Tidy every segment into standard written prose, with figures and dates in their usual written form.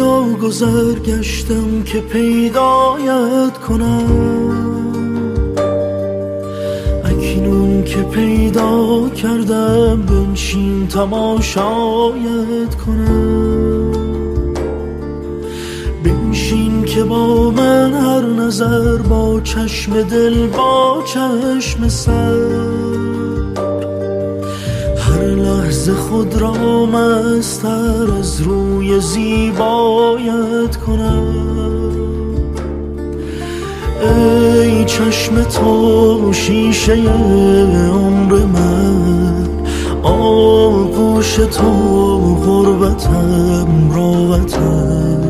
کویا گذر گشتم که پیدایت کنم، اکنون که پیدا کردم بنشین تماشایت کنم. بنشین که با من هر نظر، با چشم دل با چشم سر، هر لحظه خود را مستر از روی زیبایت کنم. ای چشم تو شیشه عمر من، آغوش تو غربتم راحتم.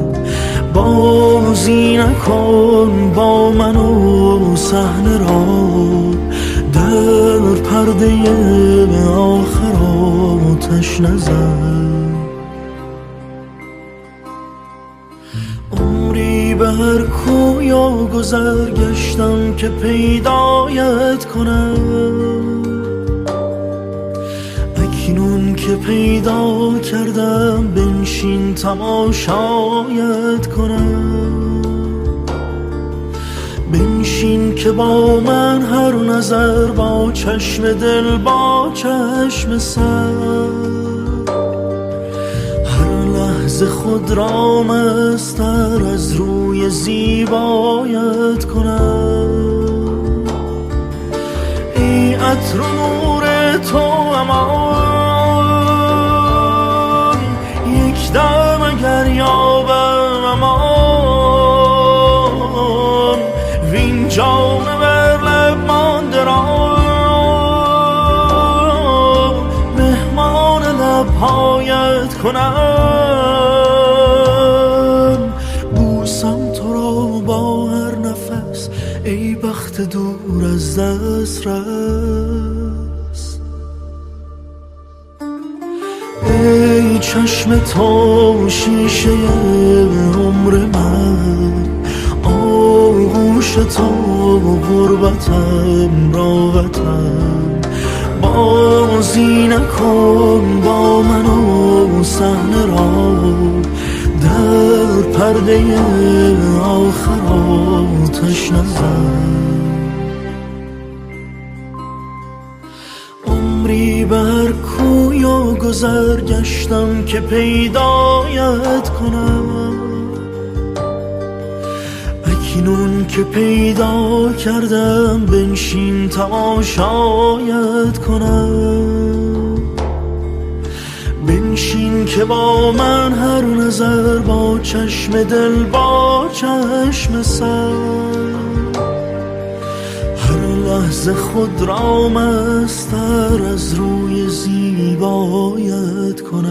بازی نکن با من و صحنه را، در پرده آخر آتش نزن. عمری به هر کویا گذر گشتم که پیدایت کنم، اکنون که پیدا کردم بنشین تماشایت کنم. بنشین که با من هر نظر، با چشم دل با چشم سر، هر لحظه خود را مستر از روی زیبایت کنم. ای عطر و نور تو امان، یک دم اگر یابم امان، وین جان بر لب مانده را مهمان لبهایت کنم. بوسم تو را با هر نفس، ای بخت دور از دسترس. ای چشم تو شیشه عمر من، آغوش تو غربتم راحتم. بازی نکن با من و صحنه را، در پرده آخر آتش نزن. عمری بر کویا گذر گشتم که پیدایت کنم، اکنون که پیدا کردم بنشین تماشایت کنم. بنشین که با من هر نظر، با چشم دل با چشم سر، هر لحظه خود را مستر از روی زیبایت کنم.